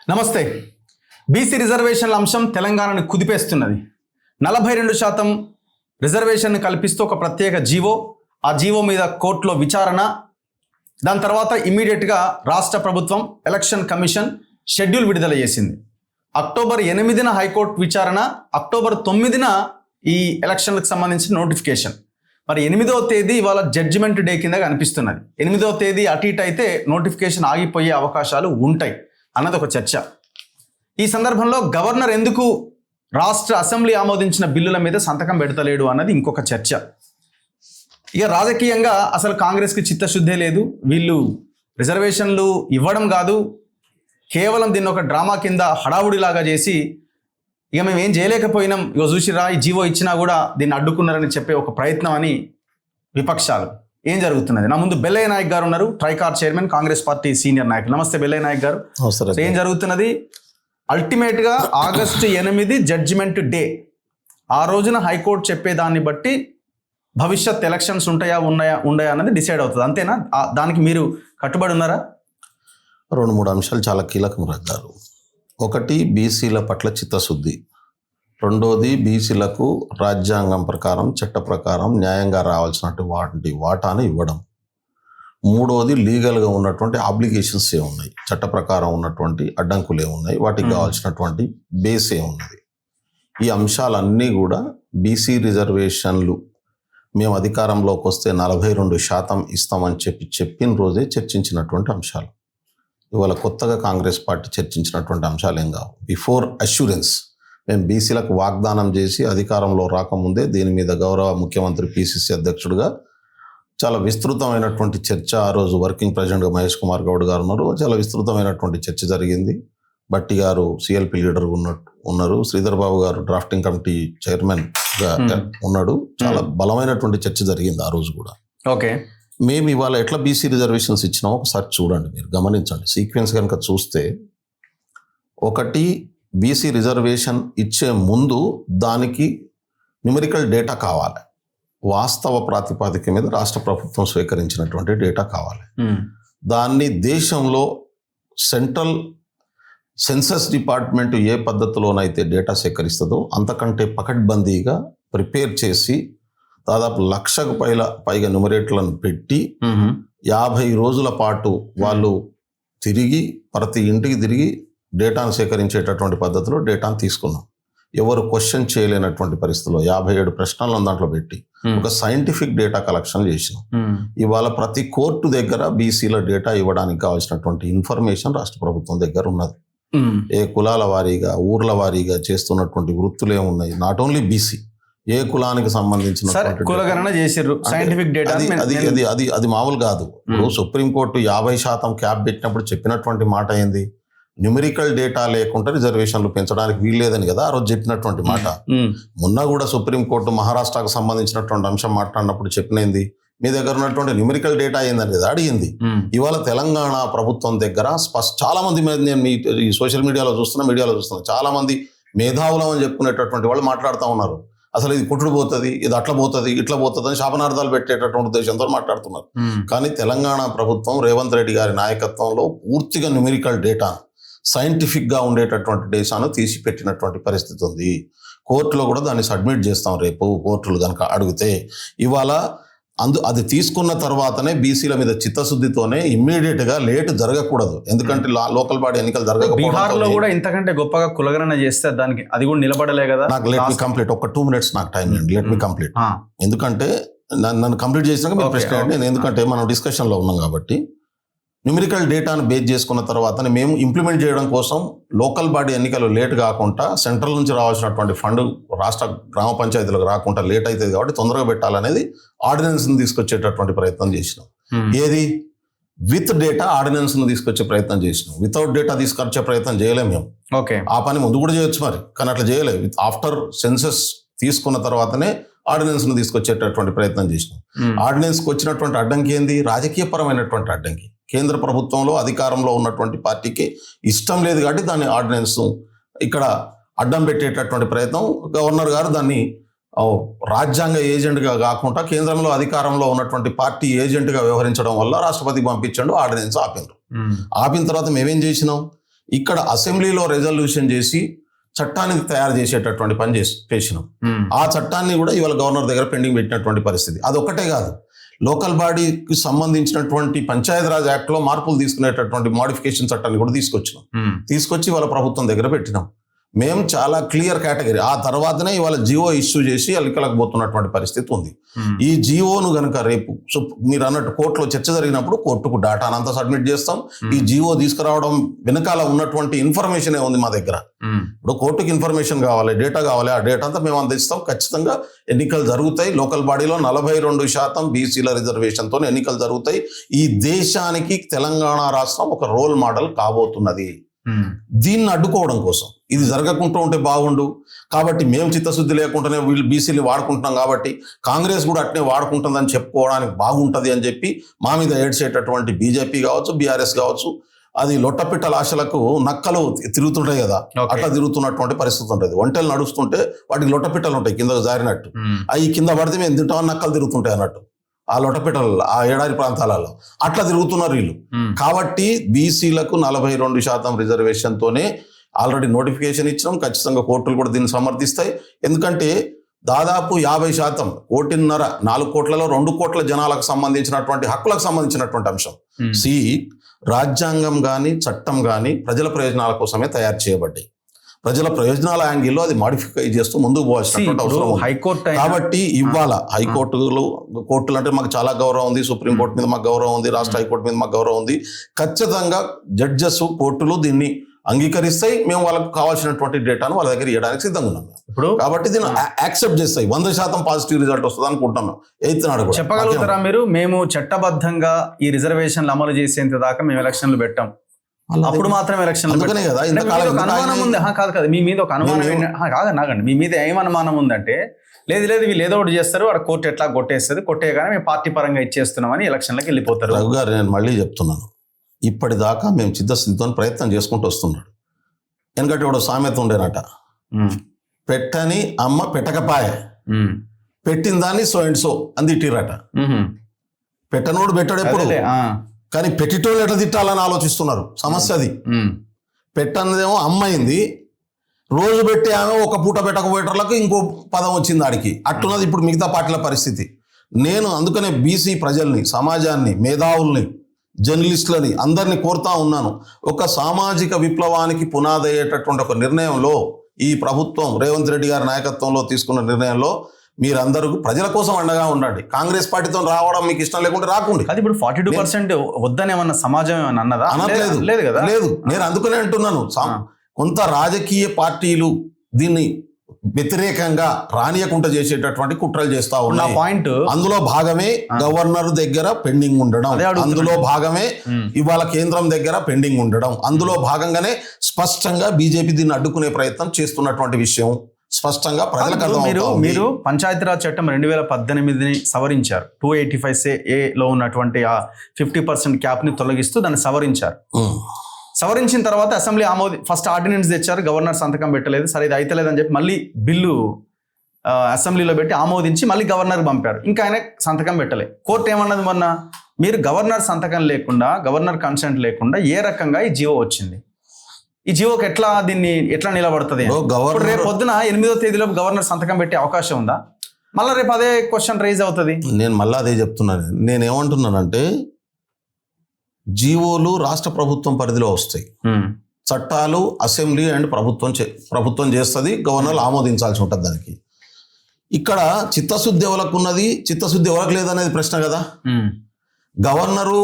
నమస్తే. బీసీ రిజర్వేషన్ల అంశం తెలంగాణను కుదిపేస్తున్నది. 42% రిజర్వేషన్ కల్పిస్తూ ఒక ప్రత్యేక జీవో, ఆ జీవో మీద కోర్టులో విచారణ, దాని తర్వాత ఇమ్మీడియట్గా రాష్ట్ర ప్రభుత్వం ఎలక్షన్ కమిషన్ షెడ్యూల్ విడుదల చేసింది. అక్టోబర్ 8న హైకోర్టు విచారణ, అక్టోబర్ 9న ఈ ఎలక్షన్లకు సంబంధించిన నోటిఫికేషన్. మరి 8వ తేదీ ఇవాళ జడ్జిమెంట్ డే కింద కనిపిస్తున్నది. 8వ తేదీ అటు ఇటు అయితే నోటిఫికేషన్ ఆగిపోయే అవకాశాలు ఉంటాయి అన్నది ఒక చర్చ. ఈ సందర్భంలో గవర్నర్ ఎందుకు రాష్ట్ర అసెంబ్లీ ఆమోదించిన బిల్లుల మీద సంతకం పెడతలేడు అన్నది ఇంకొక చర్చ. ఇక రాజకీయంగా అసలు కాంగ్రెస్కి చిత్తశుద్ధే లేదు. వీళ్ళు రిజర్వేషన్లు ఇవ్వడం కాదు, కేవలం దీన్ని ఒక డ్రామా కింద హడావుడిలాగా చేసి ఇక మేము ఏం చేయలేకపోయినాం, ఇక చూసిరా ఈ జీవో ఇచ్చినా కూడా దీన్ని అడ్డుకున్నారని చెప్పే ఒక ప్రయత్నం అని విపక్షాలు. ఏం జరుగుతున్నది? నా ముందు బెల్లయ్య నాయక్ గారు ఉన్నారు, TRICOR chairman, Congress party senior నాయకులు. నమస్తే బెల్లయ్య నాయక్ గారు. ఏం జరుగుతున్నది? అల్టిమేట్గా ఆగస్టు 8 జడ్జిమెంట్ డే. ఆ రోజున హైకోర్టు చెప్పేదాన్ని బట్టి భవిష్యత్ ఎలక్షన్స్ ఉంటాయా ఉన్నాయా అన్నది డిసైడ్ అవుతుంది. అంతేనా? దానికి మీరు కట్టుబడి ఉన్నారా? 2-3 అంశాలు చాలా కీలకం గారు. ఒకటి, బీసీల పట్ల చిత్తశుద్ధి. రెండోది, బీసీలకు రాజ్యాంగం ప్రకారం, చట్ట ప్రకారం న్యాయంగా రావాల్సినటువంటి వాటాను ఇవ్వడం. మూడోది, లీగల్గా ఉన్నటువంటి ఆబ్లిగేషన్స్ ఏమున్నాయి, చట్ట ప్రకారం ఉన్నటువంటి అడ్డంకులు ఏమున్నాయి, వాటికి కావాల్సినటువంటి బేస్ ఏమున్నది. ఈ అంశాలన్నీ కూడా బీసీ రిజర్వేషన్లు మేము అధికారంలోకి వస్తే 42% ఇస్తామని చెప్పిన రోజే చర్చించినటువంటి అంశాలు. ఇవాళ కొత్తగా కాంగ్రెస్ పార్టీ చర్చించినటువంటి అంశాలు ఏం కావు. బిఫోర్ అష్యూరెన్స్ మేము బీసీలకు వాగ్దానం చేసి అధికారంలో రాకముందే దీని మీద గౌరవ ముఖ్యమంత్రి పిసిసి అధ్యక్షుడిగా చాలా విస్తృతమైనటువంటి చర్చ, ఆ రోజు వర్కింగ్ ప్రెసిడెంట్గా మహేష్ కుమార్ గౌడ్ గారు ఉన్నారు, చాలా విస్తృతమైనటువంటి చర్చ జరిగింది. బట్టి గారు సిఎల్పి లీడర్ ఉన్నారు, శ్రీధర్ బాబు గారు డ్రాఫ్టింగ్ కమిటీ చైర్మన్గా ఉన్నాడు. చాలా బలమైనటువంటి చర్చ జరిగింది ఆ రోజు కూడా. ఓకే, మేము ఇవాళ ఎట్లా బీసీ రిజర్వేషన్స్ ఇచ్చినామో ఒకసారి చూడండి, మీరు గమనించండి సీక్వెన్స్ కనుక చూస్తే. ఒకటి, బీసీ రిజర్వేషన్ ఇచ్చే ముందు దానికి న్యూమరికల్ డేటా కావాలి, వాస్తవ ప్రాతిపదిక మీద రాష్ట్ర ప్రభుత్వం స్వీకరించినటువంటి డేటా కావాలి. దాన్ని దేశంలో సెంట్రల్ సెన్సస్ డిపార్ట్మెంట్ ఏ పద్ధతిలోనైతే డేటా సేకరిస్తుందో అంతకంటే పకడ్బందీగా ప్రిపేర్ చేసి దాదాపు 1,00,000కు పైగా న్యూమరేటర్లను పెట్టి 50 రోజుల పాటు వాళ్ళు తిరిగి ప్రతి ఇంటికి తిరిగి డేటాను సేకరించేటటువంటి పద్ధతిలో డేటాను తీసుకున్నాం. ఎవరు క్వశ్చన్ చేయలేనటువంటి పరిస్థితిలో 57 ప్రశ్నలను దాంట్లో పెట్టి ఒక సైంటిఫిక్ డేటా కలెక్షన్ చేసినాం. ఇవాళ ప్రతి కోర్టు దగ్గర బీసీల డేటా ఇవ్వడానికి కావాల్సినటువంటి ఇన్ఫర్మేషన్ రాష్ట్ర ప్రభుత్వం దగ్గర ఉన్నది. ఏ కులాల వారీగా, ఊర్ల వారీగా చేస్తున్నటువంటి వృత్తులే ఉన్నాయి. నాట్ ఓన్లీ బీసీ, ఏ కులానికి సంబంధించిన అది మామూలు కాదు. ఇప్పుడు సుప్రీంకోర్టు 50% క్యాప్ పెట్టినప్పుడు చెప్పినటువంటి మాట ఏంది? న్యూమరికల్ డేటా లేకుండా రిజర్వేషన్లు పెంచడానికి వీల్లేదని కదా ఆ రోజు చెప్పినటువంటి మాట. మొన్న కూడా సుప్రీంకోర్టు మహారాష్ట్రకు సంబంధించినటువంటి అంశం మాట్లాడినప్పుడు చెప్పినది మీ దగ్గర ఉన్నటువంటి న్యూమరికల్ డేటా ఏందని కదా అడిగింది. ఇవాళ తెలంగాణ ప్రభుత్వం దగ్గర చాలా మంది, నేను ఈ సోషల్ మీడియాలో చూస్తున్నా చాలా మంది మేధావులం అని చెప్పుకునేటటువంటి వాళ్ళు మాట్లాడుతూ ఉన్నారు. అసలు ఇది కుట్టుడు పోతుంది, ఇది అట్లా పోతుంది, ఇట్లా పోతుంది అని శాపనార్థాలు పెట్టేటటువంటి ఉద్దేశంతో మాట్లాడుతున్నారు. కానీ తెలంగాణ ప్రభుత్వం రేవంత్ రెడ్డి గారి నాయకత్వంలో పూర్తిగా న్యూమరికల్ డేటా, సైంటిఫిక్గా ఉండేటటువంటి డేటాను తీసి పెట్టినటువంటి పరిస్థితి ఉంది. కోర్టులో కూడా దాన్ని సబ్మిట్ చేస్తాం రేపు కోర్టులు కనుక అడిగితే. ఇవాళ అది తీసుకున్న తర్వాతనే బీసీల మీద చిత్తశుద్ధితోనే ఇమ్మీడియట్గా లేట్ జరగకూడదు. ఎందుకంటే లోకల్ బాడీ ఎన్నికలు జరగకపోవడం. బీహార్లో కూడా ఇంతకంటే గొప్పగా కులగణన చేస్తే దానికి అది కూడా నిలబడలే కదా. నాకు లెట్ మీ కంప్లీట్, ఒక 2 minutes నాకు టైం అండి, లెట్ మీ కంప్లీట్. ఎందుకంటే నన్ను కంప్లీట్ చేసినాక మీరు ప్రశ్న అండి. నేను ఎందుకంటే మనం డిస్కషన్లో ఉన్నాం కాబట్టి న్యూమరికల్ డేటాను బేస్ చేసుకున్న తర్వాతనే మేము ఇంప్లిమెంట్ చేయడం కోసం లోకల్ బాడీ ఎన్నికలు లేట్ కాకుండా సెంట్రల్ నుంచి రావాల్సినటువంటి ఫండ్ రాష్ట్ర గ్రామ పంచాయతీలకు రాకుండా లేట్ అవుతుంది కాబట్టి తొందరగా పెట్టాలనేది ఆర్డినెన్స్ని తీసుకొచ్చేటటువంటి ప్రయత్నం చేసినాం. ఏది? విత్ డేటా ఆర్డినెన్స్ను తీసుకొచ్చే ప్రయత్నం చేసినాం. వితౌట్ డేటా తీసుకొచ్చే ప్రయత్నం చేయలేము మేము. ఓకే, ఆ పని ముందు కూడా చేయొచ్చు మరి, కానీ అట్లా చేయలేదు. ఆఫ్టర్ సెన్సస్ తీసుకున్న తర్వాతనే ఆర్డినెన్స్ను తీసుకొచ్చేటటువంటి ప్రయత్నం చేసినాం. ఆర్డినెన్స్కి వచ్చినటువంటి అడ్డంకి ఏంది? రాజకీయపరమైనటువంటి అడ్డంకి. కేంద్ర ప్రభుత్వంలో అధికారంలో ఉన్నటువంటి పార్టీకి ఇష్టం లేదు కాబట్టి దాన్ని ఆర్డినెన్స్ ఇక్కడ అడ్డం పెట్టేటటువంటి ప్రయత్నం. గవర్నర్ గారు దాన్ని రాజ్యాంగ ఏజెంట్గా కాకుండా కేంద్రంలో అధికారంలో ఉన్నటువంటి పార్టీ ఏజెంట్గా వ్యవహరించడం వల్ల రాష్ట్రపతికి పంపించండు, ఆర్డినెన్స్ ఆపినారు. ఆపిన తర్వాత మేమేం చేసినాం? ఇక్కడ అసెంబ్లీలో రెజల్యూషన్ చేసి చట్టాన్ని తయారు చేసేటటువంటి పని చేసినాం. ఆ చట్టాన్ని కూడా ఇవాళ గవర్నర్ దగ్గర పెండింగ్ పెట్టినటువంటి పరిస్థితి. అదొక్కటే కాదు, లోకల్ బాడీకి సంబంధించినటువంటి పంచాయతీరాజ్ యాక్ట్లో మార్పులు తీసుకునేటటువంటి మోడిఫికేషన్ చట్టాన్ని కూడా తీసుకొచ్చి ఇవాళ ప్రభుత్వం దగ్గర పెట్టినాం. మేము చాలా క్లియర్ కేటగిరీ. ఆ తర్వాతనే ఇవాళ జియో ఇష్యూ చేసి అల్లికలకు పోతున్నటువంటి పరిస్థితి ఉంది. ఈ జియోను గనక రేపు మీరు అన్నట్టు కోర్టులో చర్చ జరిగినప్పుడు కోర్టుకు డేటాను అంతా సబ్మిట్ చేస్తాం. ఈ జియో తీసుకురావడం వెనకాల ఉన్నటువంటి ఇన్ఫర్మేషన్ ఉంది మా దగ్గర. ఇప్పుడు కోర్టుకి ఇన్ఫర్మేషన్ కావాలి, డేటా కావాలి, ఆ డేటా అంతా మేము అందిస్తాం. ఖచ్చితంగా ఎన్నికలు జరుగుతాయి. లోకల్ బాడీలో 42% బీసీల రిజర్వేషన్తో ఎన్నికలు జరుగుతాయి. ఈ దేశానికి తెలంగాణ రాష్ట్రం ఒక రోల్ మోడల్ కాబోతున్నది. దీన్ని అడ్డుకోవడం కోసం, ఇది జరగకుండా ఉంటే బాగుండు కాబట్టి మేము చిత్తశుద్ధి లేకుండానే వీళ్ళు బీసీలు వాడుకుంటున్నాం కాబట్టి కాంగ్రెస్ కూడా అట్నే వాడుకుంటుందని చెప్పుకోవడానికి బాగుంటుంది అని చెప్పి మా మీద ఏడ్చేటటువంటి బీజేపీ కావచ్చు, బీఆర్ఎస్ కావచ్చు, అది లొట్టపిట్టల ఆశలకు నక్కలు తిరుగుతుంటాయి కదా, అట్లా తిరుగుతున్నటువంటి పరిస్థితి ఉంటుంది. ఒంటెలు నడుస్తుంటే వాటికి లొట్టపిట్టలు ఉంటాయి కింద జారినట్టు, అవి కింద పడితే మేము తింటామని నక్కలు తిరుగుతుంటాయి అన్నట్టు ఆ లొట్టపిట్టలు ఆ ఏడాది ప్రాంతాలలో అట్లా తిరుగుతున్నారు వీళ్ళు. కాబట్టి బీసీలకు 42% రిజర్వేషన్తోనే ఆల్రెడీ నోటిఫికేషన్ ఇచ్చినాం. ఖచ్చితంగా కోర్టులు కూడా దీన్ని సమర్థిస్తాయి. ఎందుకంటే దాదాపు 50%, 1.5 4 కోట్లలో 2 కోట్ల జనాలకు సంబంధించినటువంటి హక్కులకు సంబంధించినటువంటి అంశం. రాజ్యాంగం కానీ చట్టం కానీ ప్రజల ప్రయోజనాల కోసమే తయారు చేయబడ్డాయి. ప్రజల ప్రయోజనాల యాంగిల్లో అది మాడిఫై చేస్తూ ముందుకు పోవాల్సినటువంటి అవసరం ఉంది. కాబట్టి ఇవాళ కోర్టులు అంటే మాకు చాలా గౌరవం ఉంది, సుప్రీంకోర్టు మీద మాకు గౌరవం ఉంది, రాష్ట్ర హైకోర్టు మీద మాకు గౌరవం ఉంది. ఖచ్చితంగా జడ్జెస్, కోర్టులు దీన్ని అంగీకరిస్తాయి. మేము వాళ్ళకు కావాల్సినటువంటి డేటాను వాళ్ళ దగ్గర ఇవ్వడానికి సిద్ధంగా ఉన్నాం. ఇప్పుడు కాబట్టి దీన్ని యాక్సెప్ట్ చేస్తాయి. 100% పాజిటివ్ రిజల్ట్ వస్తుంది అనుకుంటున్నాం. 8th నాడు చెప్పగలుగుతారా మీరు? మేము చట్టబద్ధంగా ఈ రిజర్వేషన్లు అమలు చేసేంత దాకా మేము ఎలక్షన్లు పెట్టాం, అప్పుడు మాత్రం ఎలక్షన్ అందుకనే కదా అనుమానం ఉంది. కాదు మీ మీద ఒక అనుమానం కాదండి, మీ మీద ఏం అనుమానం ఉందంటే లేదు వీళ్ళు ఏదో ఒకటి చేస్తారు, వాడు కోర్టు ఎట్లా కొట్టేస్తుంది, కొట్టేయగానే మేము పార్టీ పరంగా ఇచ్చేస్తున్నామని ఎలక్షన్లకు వెళ్ళిపోతారు. రఘు గారు, నేను మళ్ళీ చెప్తున్నాను, ఇప్పటిదాకా మేము చిత్తశుద్ధితో ప్రయత్నం చేసుకుంటూ వస్తున్నాడు. ఎందుకంటే ఇప్పుడు సామెత ఉండేనట, పెట్టని అమ్మ పెట్టకపాయ, పెట్టిన దాన్ని సో అండ్ సో అని తిట్టిరట. పెట్టనోడు పెట్టాడు ఎప్పుడు, కానీ పెట్టిటోళ్ళు ఎట్లా తిట్టాలని ఆలోచిస్తున్నారు. సమస్య అది. పెట్టన్నదేమో అమ్మైంది, రోజు పెట్టి ఆమె ఒక పూట పెట్టకపోయేటర్లకు ఇంకో పదం వచ్చింది ఆడికి. అట్టున్నది ఇప్పుడు మిగతా పార్టీల పరిస్థితి. నేను అందుకనే బీసీ ప్రజల్ని, సమాజాన్ని, మేధావుల్ని, జర్నలిస్టులని అందరినీ కోరుతా ఉన్నాను. ఒక సామాజిక విప్లవానికి పునాది అయ్యేటటువంటి ఒక నిర్ణయంలో ఈ ప్రభుత్వం రేవంత్ రెడ్డి గారి నాయకత్వంలో తీసుకున్న నిర్ణయంలో మీరందరూ ప్రజల కోసం అండగా ఉండండి. కాంగ్రెస్ పార్టీతో రావడం మీకు ఇష్టం లేకుంటే రాకుండి. అది ఇప్పుడు 42% వద్దని ఏమన్నా సమాజం ఏమన్నా అన్నదా? అనట్లేదు. లేదు, నేను అందుకనే అంటున్నాను. కొంత రాజకీయ పార్టీలు దీన్ని వ్యతిరేకంగా రానియకుండా చేసేటటువంటి కుట్రలు చేస్తా ఉన్నాయి. పాయింట్ అందులో భాగమే గవర్నర్ దగ్గర పెండింగ్ ఉండడం, అందులో భాగమే ఇవాళ కేంద్రం దగ్గర పెండింగ్ ఉండడం, అందులో భాగంగానే స్పష్టంగా బీజేపీ దీన్ని అడ్డుకునే ప్రయత్నం చేస్తున్నటువంటి విషయం స్పష్టంగా ప్రజలకు అర్థమవుతుంది. మీరు పంచాయతీరాజ్ చట్టం 2018ని సవరించారు. 285A ఉన్నటువంటి ఆ 50% క్యాప్ ని తొలగిస్తూ దాన్ని సవరించారు. సవరించిన తర్వాత అసెంబ్లీ ఫస్ట్ ఆర్డినెన్స్ తెచ్చారు, గవర్నర్ సంతకం పెట్టలేదు. సరే ఇది అయితలేదని చెప్పి మళ్ళీ బిల్లు అసెంబ్లీలో పెట్టి ఆమోదించి మళ్ళీ గవర్నర్ పంపారు. ఇంకా ఆయన సంతకం పెట్టలే. కోర్టు ఏమన్నది మొన్న, మీరు గవర్నర్ సంతకం లేకుండా, గవర్నర్ కన్సెంట్ లేకుండా ఏ రకంగా ఈ జీవో వచ్చింది, ఈ జీవోకి దీన్ని ఎట్లా నిలబడుతుంది? రేపు పొద్దున 8వ తేదీలో గవర్నర్ సంతకం పెట్టే అవకాశం ఉందా? మళ్ళీ రేపు అదే క్వశ్చన్ రైజ్ అవుతుంది. నేను మళ్ళీ అదే చెప్తున్నాను. నేనేమంటున్నానంటే జీవోలు రాష్ట్ర ప్రభుత్వం పరిధిలో వస్తాయి, చట్టాలు అసెంబ్లీ అండ్ ప్రభుత్వం చేస్తుంది, గవర్నర్ ఆమోదించాల్సి ఉంటుంది దానికి. ఇక్కడ చిత్తశుద్ధి ఎవరికి ఉన్నది, చిత్తశుద్ధి ఎవరికి లేదనేది ప్రశ్న కదా. గవర్నరు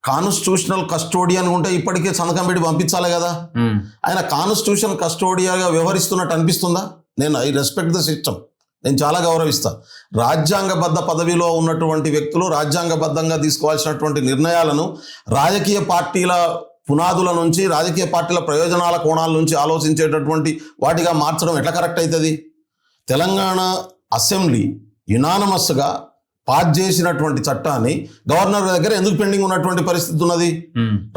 కాన్స్టిట్యూషనల్ కస్టోడియన్ ఉంటే ఇప్పటికే సంతకం పెట్టి పంపించాలి కదా. ఆయన కాన్స్టిట్యూషన్ కస్టోడియన్గా వ్యవహరిస్తున్నట్టు అనిపిస్తుందా? ఐ రెస్పెక్ట్ ద సిస్టమ్, నేను చాలా గౌరవిస్తా. రాజ్యాంగబద్ధ పదవిలో ఉన్నటువంటి వ్యక్తులు రాజ్యాంగబద్ధంగా తీసుకోవాల్సినటువంటి నిర్ణయాలను రాజకీయ పార్టీల పునాదుల నుంచి, రాజకీయ పార్టీల ప్రయోజనాల కోణాల నుంచి ఆలోచించేటటువంటి వాటిగా మార్చడం ఎట్లా కరెక్ట్ అవుతుంది? తెలంగాణ అసెంబ్లీ యునానమస్గా పాస్ చేసినటువంటి చట్టాన్ని గవర్నర్ దగ్గర ఎందుకు పెండింగ్ ఉన్నటువంటి పరిస్థితి ఉన్నది?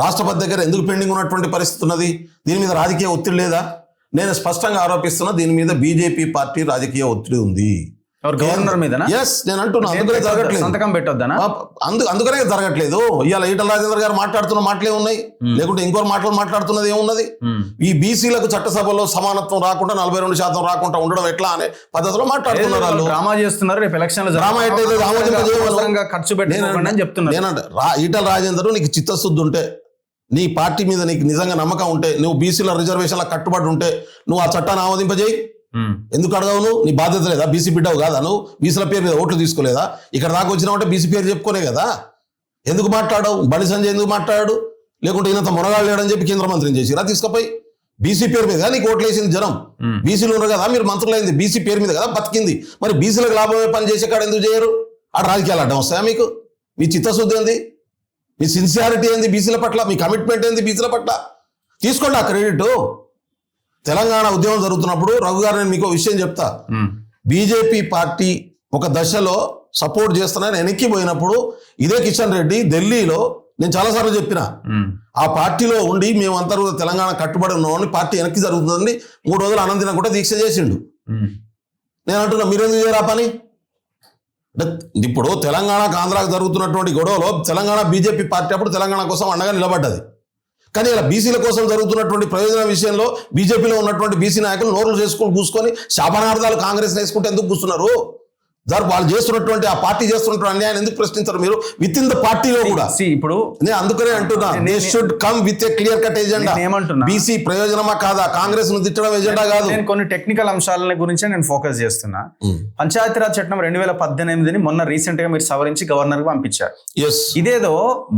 రాష్ట్రపతి దగ్గర ఎందుకు పెండింగ్ ఉన్నటువంటి పరిస్థితి ఉన్నది? దీని మీద రాజకీయ ఒత్తిడి లేదా? నేను స్పష్టంగా ఆరోపిస్తున్నా, దీని మీద బీజేపీ పార్టీ రాజకీయ ఒత్తిడి ఉంది. గవర్నర్ మీదనా? ఎస్, నేను అంటున్నా అందుకనే జరగట్లేదు. సంతకం పెట్టొద్దనా? అందుకనే జరగట్లేదు. ఇవాళ ఈటల రాజేందర్ గారు మాట్లాడుతున్న మాటలే ఉన్నాయి, లేకుంటే ఇంకో మాట్లాడుతున్నది ఏమున్నది? ఈ బీసీలకు చట్టసభలో సమానత్వం రాకుండా 42% రాకుండా ఉండడం ఎట్లా అనే పద్ధతిలో మాట్లాడుతున్నారు వాళ్ళు. డ్రామా చేస్తున్నారు. రేపు ఎలక్షన్ డ్రామా ఎట్లయితే ఖర్చు పెట్టి చెప్తున్నారు. ఈటల రాజేందర్ నీకు చిత్తశుద్ధి ఉంటే, నీ పార్టీ మీద నీకు నిజంగా నమ్మకం ఉంటే, నువ్వు బీసీల రిజర్వేషన్ల కట్టుబడి ఉంటే నువ్వు ఆ చట్టాన్ని ఆమోదింపజేయి. ఎందుకు అడగవు? నువ్వు నీ బాధ్యత లేదా? బీసీ బిడ్డవు కాదా నువ్వు? బీసీల పేరు మీద ఓట్లు తీసుకోలేదా? ఇక్కడ దాకా వచ్చినావంటే బీసీ పేరు చెప్పుకోలే కదా. ఎందుకు మాట్లాడవు? బండి సంజయ్ ఎందుకు మాట్లాడాడు? లేకుంటే ఈయనంత మునగాడు లేడని చెప్పి కేంద్ర మంత్రిని చేసిరా తీసుకపోయి? బీసీ పేరు మీద నీకు ఓట్లు వేసింది జనం. బీసీలు ఉన్నారు కదా, మీరు మంత్రులైంది బీసీ పేరు మీద కదా బతికింది. మరి బీసీలకు లాభమే పని చేసే కాడ ఎందుకు చేయరు? ఆడ రాజకీయాలు అడ్డం వస్తాయా మీకు? మీ చిత్తశుద్ధి ఏంది? మీ సిన్సియారిటీ ఏంది బీసీల పట్ల? మీ కమిట్మెంట్ ఏంది బీసీల పట్ల? తీసుకోండి ఆ క్రెడిట్. తెలంగాణ ఉద్యమం జరుగుతున్నప్పుడు రఘు గారు నేను మీకు విషయం చెప్తా. బీజేపీ పార్టీ ఒక దశలో సపోర్ట్ చేస్తున్నాను వెనక్కి పోయినప్పుడు ఇదే కిషన్ రెడ్డి ఢిల్లీలో నేను చాలాసార్లు చెప్పిన, ఆ పార్టీలో ఉండి మేమంతా తెలంగాణ కట్టుబడి ఉన్నామని, పార్టీ వెనక్కి జరుగుతుందని 3 రోజులు అనంతరం కూడా దీక్ష చేసిండు. నేను అంటున్నా మీరెందుకు చేయరా పని? ఇప్పుడు తెలంగాణకు ఆంధ్రాకు జరుగుతున్నటువంటి గొడవలో తెలంగాణ బీజేపీ పార్టీ అప్పుడు తెలంగాణ కోసం అండగా నిలబడ్డది. కానీ ఇలా బీసీల కోసం జరుగుతున్నటువంటి ప్రయోజన విషయంలో బీజేపీలో ఉన్నటువంటి బీసీ నాయకులు నోర్లు చేసుకుని కూసుకొని శాపనార్థాలు కాంగ్రెస్ వేసుకుంటే ఎందుకు కూర్చున్నారు? వాళ్ళు చేస్తున్నటువంటి ఆ పార్టీ చేస్తున్నటువంటి అన్యాయాన్ని ఎందుకు ప్రశ్నించారు మీరు? విత్ ఇన్ ద పార్టీలో కూడా ఇప్పుడు నేను అందుకనే అంటున్నా, they should come with a clear cut agenda. BC ప్రయోజనమా కాదా? కాంగ్రెస్ ను తిట్టడం ఎజెండా కాదు. నేను కొన్ని టెక్నికల్ అంశాల గురించి నేను ఫోకస్ చేస్తున్నా. పంచాయతీరాజ్ చట్టం 2018ని మొన్న రీసెంట్ గా మీరు సవరించి గవర్నర్ కి పంపించారు. ఇదేదో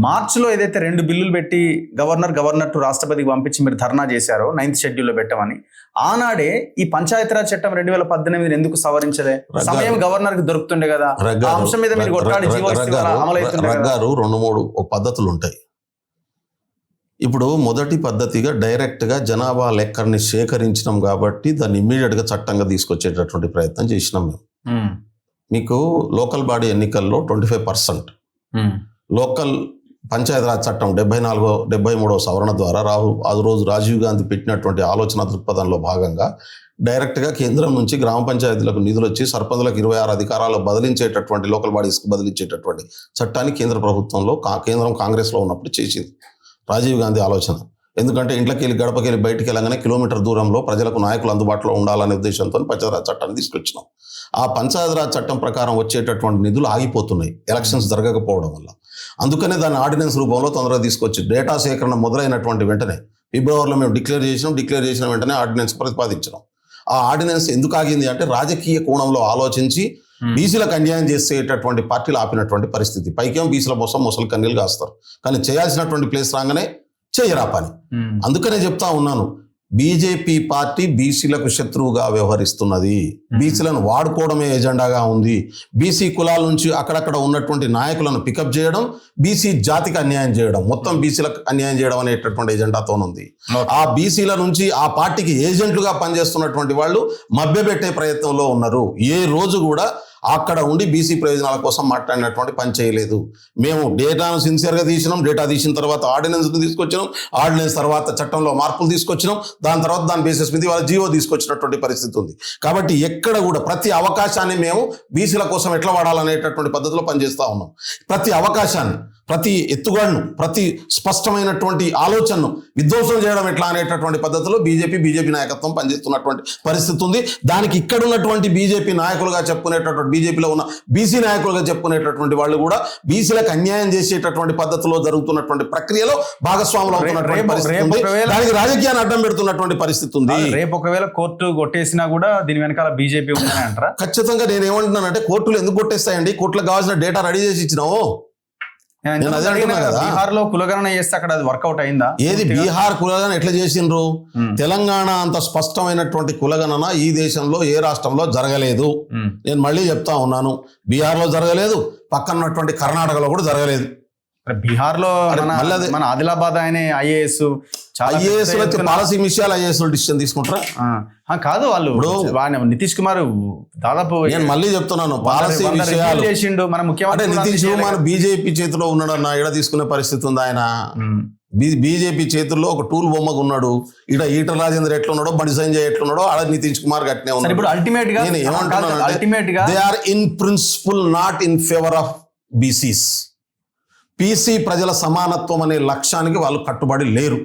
మార్చ్ లో ఏదైతే 2 బిల్లులు పెట్టి గవర్నర్ టు రాష్ట్రపతికి పంపించి మీరు ధర్నా చేశారో 9th షెడ్యూల్ లో పెట్టమని, ఆనాడే ఈ పంచాయతీరాజ్ చట్టం 2018 ఎందుకు సవరించలే? సమయం గవర్నర్ దొరుకుతుండే కదా. ఆ అంశం మీద మీరు కొట్లాడి గారు 2-3 పద్ధతులు ఉంటాయి. ఇప్పుడు మొదటి పద్ధతిగా డైరెక్ట్ గా జనాభా లెక్కర్ని సేకరించినాం కాబట్టి దాన్ని ఇమ్మీడియట్ గా చట్టంగా తీసుకొచ్చేటటువంటి ప్రయత్నం చేసినాం మేము. మీకు లోకల్ బాడీ ఎన్నికల్లో 25% లోకల్ పంచాయతీరాజ్ చట్టం 73వ సవరణ ద్వారా రోజు రాజీవ్ గాంధీ పెట్టినటువంటి ఆలోచన దృక్పథంలో భాగంగా డైరెక్ట్గా కేంద్రం నుంచి గ్రామ పంచాయతీలకు నిధులు వచ్చి సర్పంచులకు 26 అధికారాలు బదిలించేటటువంటి లోకల్ బాడీస్కి బదిలించేటటువంటి చట్టాన్ని కేంద్ర ప్రభుత్వంలో కేంద్రం కాంగ్రెస్లో ఉన్నప్పుడు చేసింది రాజీవ్ గాంధీ ఆలోచన. ఎందుకంటే ఇంట్లోకి వెళ్ళి గడపకి వెళ్ళి బయటికి వెళ్ళగానే కిలోమీటర్ దూరంలో ప్రజలకు నాయకులు అందుబాటులో ఉండాలనే ఉద్దేశంతో పంచాయతీరాజ్ చట్టాన్ని తీసుకొచ్చినాం. ఆ పంచాయతీరాజ్ చట్టం ప్రకారం వచ్చేటటువంటి నిధులు ఆగిపోతున్నాయి ఎలక్షన్స్ జరగకపోవడం వల్ల. అందుకనే దాన్ని ఆర్డినెన్స్ రూపంలో తొందరగా తీసుకొచ్చి డేటా సేకరణ మొదలైనటువంటి వెంటనే ఫిబ్రవరిలో మేము డిక్లేర్ చేసిన వెంటనే ఆర్డినెన్స్ ప్రతిపాదించినాం. ఆ ఆర్డినెన్స్ ఎందుకు ఆగింది అంటే రాజకీయ కోణంలో ఆలోచించి బీసీలకు అన్యాయం చేసేటటువంటి పార్టీలు ఆపినటువంటి పరిస్థితి. పైకేం బీసీల కోసం ముసలి కన్నీళ్ళు కాస్తారు, కానీ చేయాల్సినటువంటి ప్లేస్ రాగానే చేయరా పని. అందుకనే చెప్తా ఉన్నాను, బీజేపీ పార్టీ బీసీలకు శత్రువుగా వ్యవహరిస్తున్నది. బీసీలను వాడుకోవడమే ఎజెండాగా ఉంది. బీసీ కులాల నుంచి అక్కడక్కడ ఉన్నటువంటి నాయకులను పికప్ చేయడం, బీసీ జాతికి అన్యాయం చేయడం, మొత్తం బీసీలకు అన్యాయం చేయడం అనేటటువంటి ఎజెండాతో ఉంది. ఆ బీసీల నుంచి ఆ పార్టీకి ఏజెంట్లుగా పనిచేస్తున్నటువంటి వాళ్ళు మభ్యపెట్టే ప్రయత్నంలో ఉన్నారు. ఏ రోజు కూడా అక్కడ ఉండి బీసీ ప్రయోజనాల కోసం మాట్లాడినటువంటి పని చేయలేదు. మేము డేటాను సిన్సియర్గా తీసినాం. డేటా తీసిన తర్వాత ఆర్డినెన్స్ని తీసుకొచ్చినాం. ఆర్డినెన్స్ తర్వాత చట్టంలో మార్పులు తీసుకొచ్చినాం. దాని తర్వాత దాని బేసిస్ మీద వాళ్ళ జీవో తీసుకొచ్చినటువంటి పరిస్థితి ఉంది. కాబట్టి ఎక్కడ కూడా ప్రతి అవకాశాన్ని మేము బీసీల కోసం ఎట్లా వాడాలనేటటువంటి పద్ధతిలో పనిచేస్తూ ఉన్నాం. ప్రతి అవకాశాన్ని, ప్రతి ఎత్తుగడను, ప్రతి స్పష్టమైనటువంటి ఆలోచనను విధ్వంసం చేయడం ఎట్లా అనేటటువంటి పద్ధతిలో బీజేపీ నాయకత్వం పనిచేస్తున్నటువంటి పరిస్థితి ఉంది. దానికి ఇక్కడ ఉన్నటువంటి బీజేపీ నాయకులుగా చెప్పుకునేటటువంటి, బీజేపీలో ఉన్న బీసీ నాయకులుగా చెప్పుకునేటటువంటి వాళ్ళు కూడా బీసీలకు అన్యాయం చేసేటటువంటి పద్ధతిలో జరుగుతున్నటువంటి ప్రక్రియలో భాగస్వాములు అవుతున్నటువంటి పరిస్థితి ఉంది. దానికి రాజకీయాన్ని అడ్డం పెడుతున్నటువంటి పరిస్థితి ఉంది. రేపు ఒకవేళ కోర్టు కొట్టేసినా కూడా దీని వెనకాల బీజేపీ ఉందని అంటారా? ఖచ్చితంగా నేను ఏమంటున్నానంటే, కోర్టులు ఎందుకు కొట్టేస్తాయండి? కోర్టులకు కావాల్సిన డేటా రెడీ చేసి ఇచ్చినావు. బీహార్ లో కులగణన చేస్తే అక్కడ అది వర్కౌట్ అయిందా? ఏది బీహార్ కులగణన ఎట్లా చేసిండ్రు? తెలంగాణ అంత స్పష్టమైనటువంటి కులగణన ఈ దేశంలో ఏ రాష్ట్రంలో జరగలేదు. నేను మళ్ళీ చెప్తా ఉన్నాను, బీహార్ లో జరగలేదు, పక్కన ఉన్నటువంటి కర్ణాటకలో కూడా జరగలేదు. బీహార్ లో మన ఆదిలాబాద్ ఆయన ఐఏఎస్ పాలసీ విషయాలు ఐఏఎస్ డిసిషన్ తీసుకుంటారా? కాదు, వాళ్ళు నితీష్ కుమార్ దాదాపు, నేను మళ్ళీ చెప్తున్నాను, పాలసీ విషయాలు చేసిండు. మన ముఖ్యమంత్రి నితీష్ కుమార్ బీజేపీ చేతిలో ఉన్నాడన్న ఎడ తీసుకునే పరిస్థితి ఉంది. ఆయన బీజేపీ చేతుల్లో ఒక టూల్ బొమ్మగా ఉన్నాడు. ఈటల రాజేందర్ ఎట్లా ఉన్నాడో, బండి సంజయ్ ఎట్లా ఉన్నాడో, ఆడ నితీష్ కుమార్ గట్నే ఉన్నాడు. ఇప్పుడు అల్టిమేట్ గా నేను ఏమంటున్నాను, they are in principle not in favour of BCs. PC ప్రజల సమానత్వం అనే లక్ష్యానికి వాళ్ళు కట్టుబడి లేరు.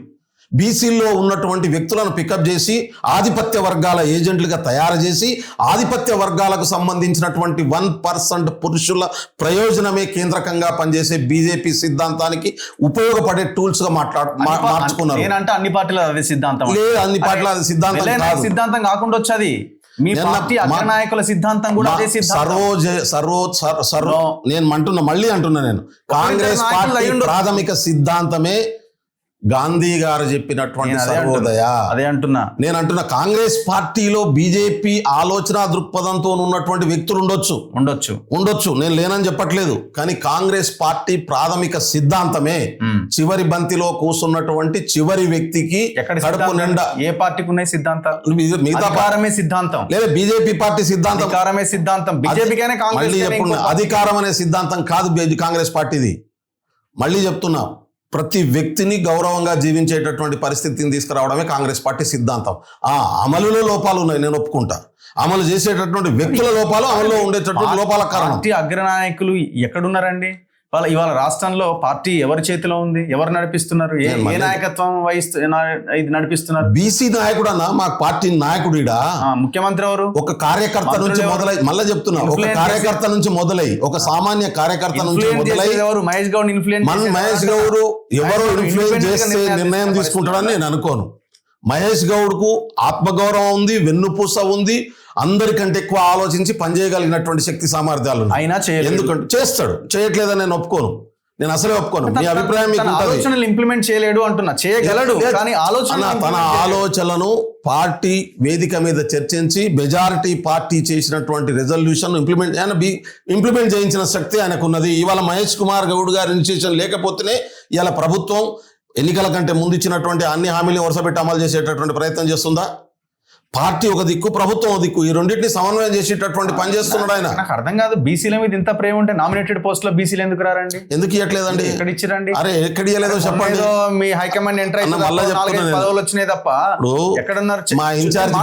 బీసీల్లో ఉన్నటువంటి వ్యక్తులను పికప్ చేసి ఆధిపత్య వర్గాల ఏజెంట్లుగా తయారు చేసి ఆధిపత్య వర్గాలకు సంబంధించినటువంటి 1% పురుషుల ప్రయోజనమే కేంద్రకంగా పనిచేసే బీజేపీ సిద్ధాంతానికి ఉపయోగపడే టూల్స్ గా మార్చుకున్నారు. నేనంటే అన్ని పార్టీలు అదే సిద్ధాంతం లేదు, అన్ని పార్టీల అది సిద్ధాంతం కాకుండా వచ్చేది మీ పార్టీ అగ్రనాయకుల సిద్ధాంతం కూడా అదే నేను మళ్ళీ అంటున్నా నేను కాంగ్రెస్ పార్టీ ప్రాథమిక సిద్ధాంతమే గాంధీ గారు చెప్పినటువంటి సర్వోదయ. అదే అంటున్నా నేను అంటున్నా, కాంగ్రెస్ పార్టీలో బీజేపీ ఆలోచన దృక్పథంతో ఉన్నటువంటి వ్యక్తులు ఉండొచ్చు, నేను లేనని చెప్పట్లేదు. కానీ కాంగ్రెస్ పార్టీ ప్రాథమిక సిద్ధాంతమే చివరి బంతిలో కూర్చున్నటువంటి చివరి వ్యక్తికి కడుపు నిండా. ఏ పార్టీకి ఉన్నాయి సిద్ధాంతాలు? మిగతా సిద్ధాంతం లేదా బీజేపీ పార్టీ సిద్ధాంతం, బీజేపీకైనా అధికారం అనే సిద్ధాంతం కాదు కాంగ్రెస్ పార్టీది. మళ్ళీ చెప్తున్నా, ప్రతి వ్యక్తిని గౌరవంగా జీవించేటటువంటి పరిస్థితిని తీసుకురావడమే కాంగ్రెస్ పార్టీ సిద్ధాంతం. అమలులో లోపాలు ఉన్నాయి, నేను ఒప్పుకుంటా. అమలు చేసేటటువంటి వ్యక్తుల లోపాలు, అమలులో ఉండేటటువంటి లోపాల కారణం. పార్టీ అగ్రనాయకులు ఎక్కడున్నారండి? ఇవాళ రాష్ట్రంలో పార్టీ ఎవరి చేతిలో ఉంది? ఎవరు నడిపిస్తున్నారు? ఏ నాయకత్వం ఇది నడిపిస్తున్నారు? బీసీ నాయకుడు అన్న, మా పార్టీ నాయకుడు ముఖ్యమంత్రి ఎవరు? ఒక కార్యకర్త నుంచి మొదలై, మళ్ళీ చెప్తున్నా, ఒక కార్యకర్త నుంచి మొదలై, ఒక సామాన్య కార్యకర్త నుంచి మొదలై మహేష్ గౌడ్ మహేష్ గౌడ్ ఎవరు ఇన్ఫ్లుయెన్స్ చేస్తే నిర్ణయం తీసుకుంటాడని నేను అనుకోను. మహేష్ గౌడ్కు ఆత్మగౌరవం ఉంది, వెన్నుపూస ఉంది, అందరికంటే ఎక్కువ ఆలోచించి పనిచేయగలిగినటువంటి శక్తి సామర్థ్యాలు ఎందుకంటే చేస్తాడు. చేయట్లేదని నేను ఒప్పుకోను, నేను అసలే ఒప్పుకోను. మీ అభిప్రాయం మీకు ఆలోచనలు ఇంప్లిమెంట్ చేయలేడు అంటున్నా, చేయగలడు. కానీ తన ఆలోచనలను పార్టీ వేదిక మీద చర్చించి మెజారిటీ పార్టీ చేసినటువంటి రెజల్యూషన్ ఇంప్లిమెంట్ చేయించిన శక్తి ఆయనకున్నది. ఇవాళ మహేష్ కుమార్ గౌడ్ గారి ఇనిషియేషన్ లేకపోతేనే ఇవాళ ప్రభుత్వం ఎన్నికల కంటే ముందు ఇచ్చినటువంటి అన్ని హామీలను వరుసపెట్టి అమలు చేసేటటువంటి ప్రయత్నం చేస్తుందా? పార్టీ ఒక దిక్కు, ప్రభుత్వం ఒక దిక్కు, ఈ రెండింటిని సమన్వయం చేసేటటువంటి పని చేస్తున్నాడు ఆయన. నాకు అర్థం కాదు, బీసీల మీద ఇంత ప్రేమ ఉంటే నామినేటెడ్ పోస్ట్ లో బీసీలు ఎందుకు రారండి? ఎందుకు ఇవ్వట్లేదండి? ఎక్కడ ఇచ్చిరండి? అరే ఎక్కడ ఇవ్వలేదో చెప్పండి. మీ హైకమాండ్ ఎంటర్ పదవులు వచ్చినాయి తప్ప ఎక్కడున్నారు? మా ఇన్ఛార్జ్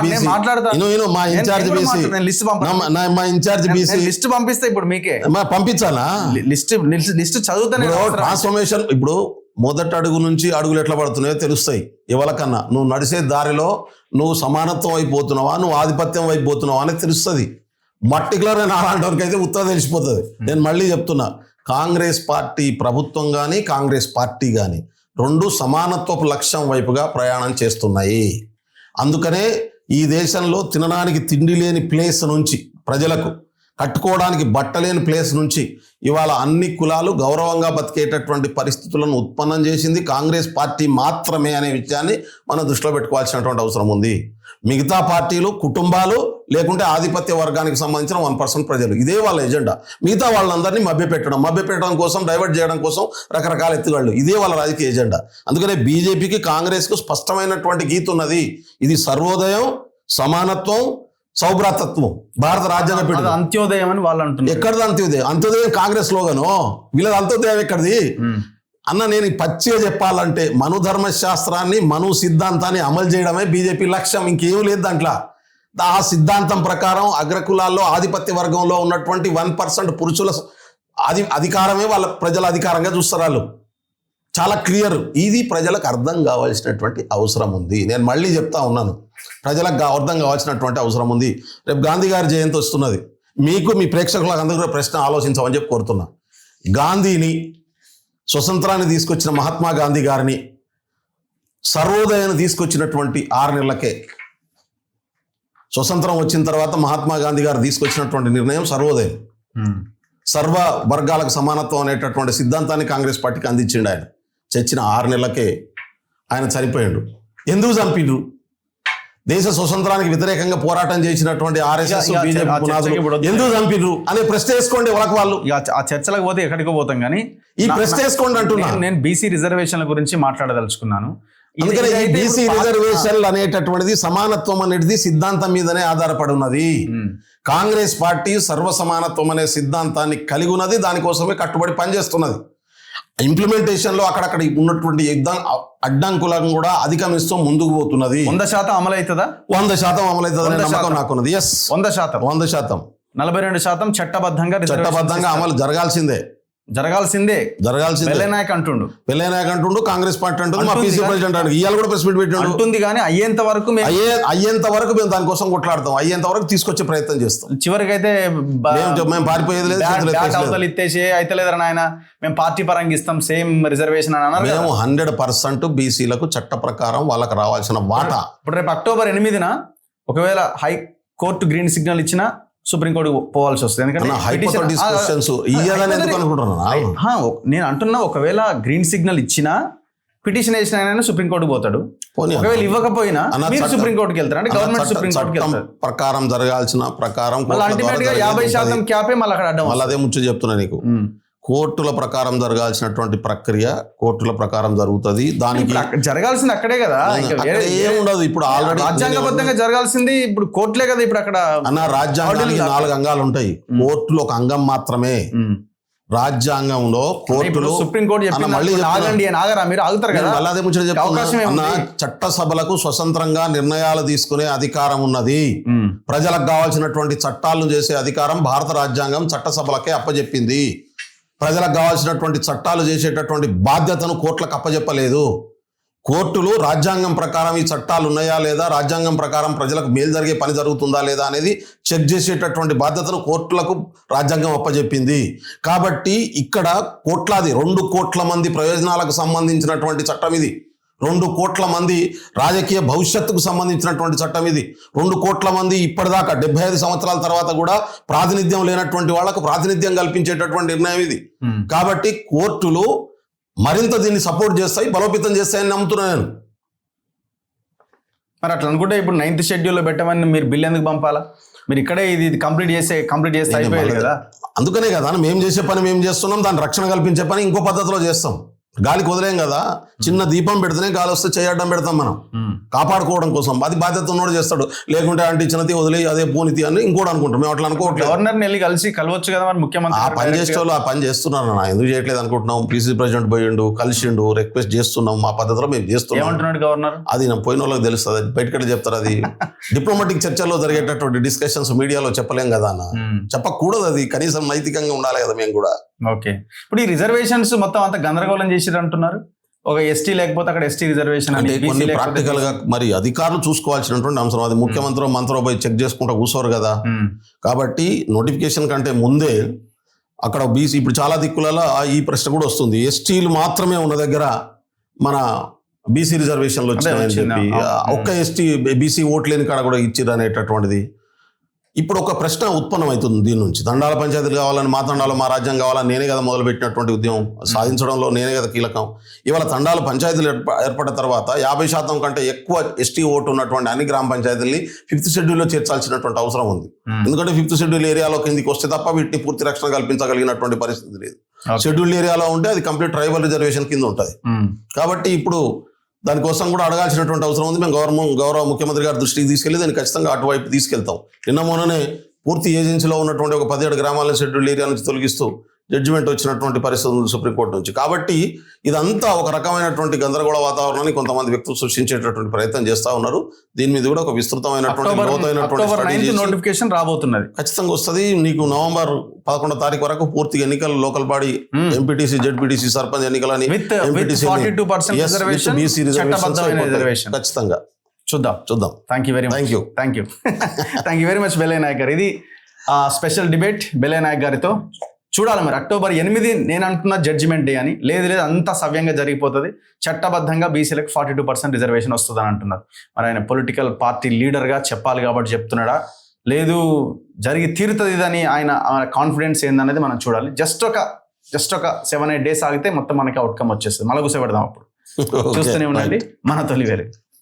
బీసీ లిస్ట్ పంపిస్తే ఇప్పుడు మీకే పంపించాలా? List చదువుతానే transformation. ఇప్పుడు మొదటి అడుగు నుంచి అడుగులు ఎట్లా పడుతున్నాయో తెలుస్తాయి ఎవరికన్నా. నువ్వు నడిచే దారిలో నువ్వు సమానత్వం అయిపోతున్నావా, నువ్వు ఆధిపత్యం అయిపోతున్నావా అని తెలుస్తుంది. పర్టికులర్ నేను అలాంటి వరకు అయితే ఉత్తరం తెలిసిపోతుంది. నేను మళ్ళీ చెప్తున్నా, కాంగ్రెస్ పార్టీ ప్రభుత్వం కానీ కాంగ్రెస్ పార్టీ కానీ రెండు సమానత్వపు లక్ష్యం వైపుగా ప్రయాణం చేస్తున్నాయి. అందుకనే ఈ దేశంలో తినడానికి తిండి లేని ప్లేస్ నుంచి, ప్రజలకు కట్టుకోవడానికి బట్టలేని ప్లేస్ నుంచి ఇవాళ అన్ని కులాలు గౌరవంగా బతికేటటువంటి పరిస్థితులను ఉత్పన్నం చేసింది కాంగ్రెస్ పార్టీ మాత్రమే అనే విషయాన్ని మనం దృష్టిలో పెట్టుకోవాల్సినటువంటి అవసరం ఉంది. మిగతా పార్టీలు కుటుంబాలు లేకుంటే ఆధిపత్య వర్గానికి సంబంధించిన 1% ప్రజలు, ఇదే వాళ్ళ ఎజెండా. మిగతా వాళ్ళందరినీ మభ్యపెట్టడం కోసం, డైవర్ట్ చేయడం కోసం రకరకాల ఎత్తుగాళ్ళు, ఇదే వాళ్ళ రాజకీయ ఎజెండా. అందుకనే బీజేపీకి కాంగ్రెస్కు స్పష్టమైనటువంటి గీత ఉన్నది. ఇది సర్వోదయం, సమానత్వం, సౌభ్రాతత్వం, భారత రాజ్యాంగ అంత్యోదయం అని వాళ్ళు అంటున్నారు. ఎక్కడిది అంత్యోదయం? అంత్యోదయం కాంగ్రెస్ స్లోగను, వీళ్ళది అంత్యోదయం ఎక్కడిది అన్న? నేను పచ్చిగా చెప్పాలంటే మనుధర్మ శాస్త్రాన్ని, మను సిద్ధాంతాన్ని అమలు చేయడమే బీజేపీ లక్ష్యం, ఇంకేం లేదు దాంట్లో. ఆ సిద్ధాంతం ప్రకారం అగ్రకులాల్లో ఆధిపత్య వర్గంలో ఉన్నటువంటి 1% పురుషుల అధికారమే వాళ్ళ ప్రజల అధికారంగా చూస్తారు వాళ్ళు. చాలా క్లియర్. ఇది ప్రజలకు అర్థం కావాల్సినటువంటి అవసరం ఉంది. నేను మళ్ళీ చెప్తా ఉన్నాను, ప్రజలకు అర్థం కావాల్సినటువంటి అవసరం ఉంది. రేపు గాంధీ గారి జయంతి వస్తున్నది. మీకు మీ ప్రేక్షకులకు అందరూ ప్రశ్న ఆలోచించమని చెప్పి కోరుతున్నా. గాంధీని, స్వతంత్రాన్ని తీసుకొచ్చిన మహాత్మా గాంధీ గారిని, సర్వోదయాన్ని తీసుకొచ్చినటువంటి 6 నెలలకే, స్వతంత్రం వచ్చిన తర్వాత మహాత్మా గాంధీ గారు తీసుకొచ్చినటువంటి నిర్ణయం సర్వోదయం, సర్వ వర్గాలకు సమానత్వం అనేటటువంటి సిద్ధాంతాన్ని కాంగ్రెస్ పార్టీకి అందించిండు. ఆయన చచ్చిన 6 నెలలకే ఆయన చనిపోయాడు. ఎందుకు చంపిండ్రు? దేశ స్వతంత్రానికి వ్యతిరేకంగా పోరాటం చేసినటువంటి ఆర్ఎస్ఎస్, బీజేపీ పునాదులు ఎందుకు చంపిండ్రు అనే ప్రశ్న వేసుకోండి. వాళ్ళు ఆ చర్చలకు పోతే ఎక్కడికో పోతాం, కానీ ఈ ప్రశ్న వేసుకోండి అంటున్నా. నేను బీసీ రిజర్వేషన్ల గురించి మాట్లాడదలుచుకున్నాను. అందుకని ఈ బీసీ రిజర్వేషన్లు అనేటటువంటిది, సమానత్వం అనేది సిద్ధాంతం మీదనే ఆధారపడి ఉన్నది. కాంగ్రెస్ పార్టీ సర్వ సమానత్వం అనే సిద్ధాంతాన్ని కలిగి ఉన్నది, దానికోసమే కట్టుబడి పనిచేస్తున్నది. ఇంప్లిమెంటేషన్ లో అక్కడక్కడ ఉన్నటువంటి అడ్డంకులను కూడా అధిగమిస్తూ ముందుకు పోతున్నది. 100% అమలు అవుతుందా? 100% అమలవుతుందనే నమ్మకం నాకున్నది. ఎస్, 100%. 100%. 42% చట్టబద్ధంగా అమలు జరగాల్సిందే. వెల్లనాయక్ అంటుండు, కాంగ్రెస్ పార్టీ అంటుంది, మా పీసీ ప్రెసిడెంట్ అంటుంది, ఇవాళ కూడా ప్రెస్ మీట్ పెట్టిండు. ఉంటుంది కానీ అయ్యేంత వరకు మేము దానికోసం కొట్లాడతాం, అయ్యేంత వరకు తీసుకొచ్చే ప్రయత్నం చేస్తాం. చివరికైతే మేము పారిపోయేది లేదు, ఇచ్చేసి అయితే లేదరా నాయన మేము పార్టీ పరంగా ఇస్తాం సేమ్ రిజర్వేషన్ అని అన్నారు. మేము 100% బీసీలకు చట్ట ప్రకారం వాళ్ళకి రావాల్సిన వాటా. ఇప్పుడు రేపు అక్టోబర్ 8న ఒకవేళ హైకోర్టు గ్రీన్ సిగ్నల్ ఇచ్చినా సుప్రీంకోర్టు పోవాల్సి వస్తుంది. ఎందుకంటే నేను అంటున్నా, ఒకవేళ గ్రీన్ సిగ్నల్ ఇచ్చినా పిటిషన్ వేసిన ఆయన సుప్రీంకోర్టు పోతాడు. ఒకవేళ ఇవ్వకపోయినా మీరు సుప్రీంకోర్టుకి వెళ్తారు, అంటే గవర్నమెంట్ సుప్రీంకోర్టుకి వెళ్తారు. ప్రకారం జరగాల్సిన ప్రకారం అల్టిమేట్ గా 50% క్యాపే మళ్ళీ అక్కడ అడ్డం. అదే ముచ్చట చెప్తున్నా నీకు. కోర్టుల ప్రకారం జరగాల్సినటువంటి ప్రక్రియ కోర్టుల ప్రకారం జరుగుతుంది. దానికి జరగాల్సింది అక్కడే కదా, ఏముండదు. ఇప్పుడు ఆల్రెడీ రాజ్యాంగబద్ధంగా జరగాల్సింది ఇప్పుడు కోర్టులే కదా. ఇప్పుడు అక్కడ రాజ్యాంగానికి 4 అంగాలు ఉంటాయి, కోర్టులు ఒక అంగం మాత్రమే. రాజ్యాంగంలో కోర్టులు సుప్రీంకోర్టు చట్టసభలకు స్వతంత్రంగా నిర్ణయాలు తీసుకునే అధికారం ఉన్నది. ప్రజలకు కావాల్సినటువంటి చట్టాలను చేసే అధికారం భారత రాజ్యాంగం చట్టసభలకే అప్పచెప్పింది. ప్రజలకు కావాల్సినటువంటి చట్టాలు చేసేటటువంటి బాధ్యతను కోర్టులకు అప్పచెప్పలేదు. కోర్టులు రాజ్యాంగం ప్రకారం ఈ చట్టాలు ఉన్నాయా లేదా, రాజ్యాంగం ప్రకారం ప్రజలకు మేలు జరిగే పని జరుగుతుందా లేదా అనేది చెక్ చేసేటటువంటి బాధ్యతను కోర్టులకు రాజ్యాంగం అప్పచెప్పింది. కాబట్టి ఇక్కడ కోట్లాది 2 కోట్ల మంది ప్రయోజనాలకు సంబంధించినటువంటి చట్టం ఇది. 2 కోట్ల మంది రాజకీయ భవిష్యత్తుకు సంబంధించినటువంటి చట్టం ఇది. 2 కోట్ల మంది ఇప్పటిదాకా 75 సంవత్సరాల తర్వాత కూడా ప్రాతినిధ్యం లేనటువంటి వాళ్లకు ప్రాతినిధ్యం కల్పించేటటువంటి నిర్ణయం ఇది. కాబట్టి కోర్టులు మరింత దీన్ని సపోర్ట్ చేస్తాయి, బలోపేతం చేస్తాయని నమ్ముతున్నాను నేను. మరి అట్లా అనుకుంటే ఇప్పుడు 9th షెడ్యూల్లో పెట్టమని మీరు బిల్ ఎందుకు పంపాలా? మీరు ఇక్కడే ఇది కంప్లీట్ చేస్తే అయిపోయాలి కదా. అందుకనే కదా మేము చేసే పని మేము చేస్తున్నాం, దాని రక్షణ కల్పించే పని ఇంకో పద్ధతిలో చేస్తాం. గాలికి వదిలేం కదా, చిన్న దీపం పెడితేనే గాలి వస్తే చేయడం పెడతాం మనం కాపాడుకోవడం కోసం. అది బాధ్యత ఉన్నోడు చేస్తాడు, లేకుంటే అంటే చిన్నది వదిలే అదే పూనితి అని ఇంకోటి అనుకుంటాం. మేము అట్లా అనుకోవట్లేదు. గవర్నర్ని వెళ్ళి కలిసి కలవచ్చు కదా మరి ముఖ్యమంత్రి. ఆ పని చేసే వాళ్ళు ఆ పని చేస్తున్నారు అన్న, ఎందుకు చేయట్లేదు అనుకుంటున్నాం. పీసీ ప్రెసిడెంట్ పోయిండు, కలిసిండు, రిక్వెస్ట్ చేస్తున్నాం, మా పద్ధతిలో మేము చేస్తున్నాం. ఏమంటున్నాడు గవర్నర్? అది నా పోయిన వాళ్ళకి తెలుస్తుంది, బయటకెళ్ళి చెప్తారు. అది డిప్లొమాటిక్ చర్చల్లో జరిగేటటువంటి డిస్కషన్స్ మీడియాలో చెప్పలేం కదా అన్న, చెప్పకూడదు. అది కనీసం నైతికంగా ఉండాలి కదా మేము కూడా. ఓకే, ఇప్పుడు ఈ రిజర్వేషన్స్ మొత్తం అంతా గందరగోళం చేసిరు అంటున్నారు. ఒక ఎస్టీ లేకపోతే అక్కడ ఎస్టీ రిజర్వేషన్ అంటే కొన్ని ప్రాక్టికల్ గా మరి అధికారులు చూసుకోవాల్సినటువంటి అంశం. అది ముఖ్యమంత్రి మంత్రి పోయి చెక్ చేసుకుంటూ కూర్చోరు కదా. కాబట్టి నోటిఫికేషన్ కంటే ముందే అక్కడ బీసీ ఇప్పుడు చాలా దిక్కులలో ఈ ప్రశ్న కూడా వస్తుంది, ఎస్టీలు మాత్రమే ఉన్న దగ్గర మన బీసీ రిజర్వేషన్లు వచ్చినాయని చెప్పి ఒక్క ఎస్టీ బీసీ ఓట్లేని కాడ కూడా ఇచ్చిరు అనేటటువంటిది. ఇప్పుడు ఒక ప్రశ్న ఉత్పన్నమవుతుంది దీని నుంచి. తండాల పంచాయతీలు కావాలని, మా తండాలు మా రాజ్యం కావాలని నేనే కదా మొదలుపెట్టినటువంటి ఉద్యమం, సాధించడంలో నేనే కదా కీలకం. ఇవాళ తండాల పంచాయతీలు ఏర్పడిన తర్వాత 50% కంటే ఎక్కువ ఎస్టీ ఓటు ఉన్నటువంటి అన్ని గ్రామ పంచాయతీల్ని 5th షెడ్యూల్లో చేర్చాల్సినటువంటి అవసరం ఉంది. ఎందుకంటే 5th షెడ్యూల్ ఏరియాలో కిందికి వస్తే తప్ప వీటిని పూర్తి రక్షణ కల్పించగలిగినటువంటి పరిస్థితి లేదు. షెడ్యూల్ ఏరియాలో ఉంటే అది కంప్లీట్ ట్రైబల్ రిజర్వేషన్ కింద ఉంటుంది. కాబట్టి ఇప్పుడు దానికోసం కూడా అడగాల్సినటువంటి అవసరం ఉంది. మేము గౌరవ ముఖ్యమంత్రి గారి దృష్టికి తీసుకెళ్లి దాన్ని ఖచ్చితంగా అటువైపు తీసుకెళ్తాం. మొన్ననే పూర్తి ఏజెన్సీలో ఉన్నటువంటి ఒక 17 గ్రామాల షెడ్యూల్ ఏరియా నుంచి తొలగిస్తూ జడ్జిమెంట్ వచ్చినటువంటి పరిస్థితి ఉంది సుప్రీంకోర్టు నుంచి. కాబట్టి ఇదంతా ఒక రకమైనటువంటి గందరగోళ వాతావరణాన్ని కొంతమంది వ్యక్తులు సృష్టించేటటువంటి ప్రయత్నం చేస్తూ ఉన్నారు. దీని మీద కూడా ఒక విస్తృతమైనటువంటి నోటిఫికేషన్ రాబోతున్నది, ఖచ్చితంగా వస్తుంది. నీకు నవంబర్ 11వ తారీఖు వరకు పూర్తిగా ఎన్నికలు, local body, MPTC, ZPTC, sarpanch ఎన్నికలని ఖచ్చితంగా చూద్దాం. Thank you very much Bellaiah Naik గారు. ఇది స్పెషల్ డిబేట్ బెల్లయ్య నాయక్ గారితో. చూడాలి మరి అక్టోబర్ 8 నేను అంటున్న జడ్జిమెంట్ డే అని. లేదు అంతా సవ్యంగా జరిగిపోతుంది, చట్టబద్ధంగా బీసీలకు 42% రిజర్వేషన్ వస్తుందని అంటున్నారు. మరి ఆయన పొలిటికల్ పార్టీ లీడర్గా చెప్పాలి కాబట్టి చెప్తున్నాడా, లేదు జరిగి తీరుతుంది ఇదని ఆయన కాన్ఫిడెన్స్ ఏందనేది మనం చూడాలి. జస్ట్ ఒక 7-8 డేస్ ఆగితే మొత్తం మనకి అవుట్కమ్ వచ్చేస్తుంది. మళ్ళీ కూర్చోబెడదాం అప్పుడు. చూస్తూనే ఉండండి మన తొలి వెలుగు.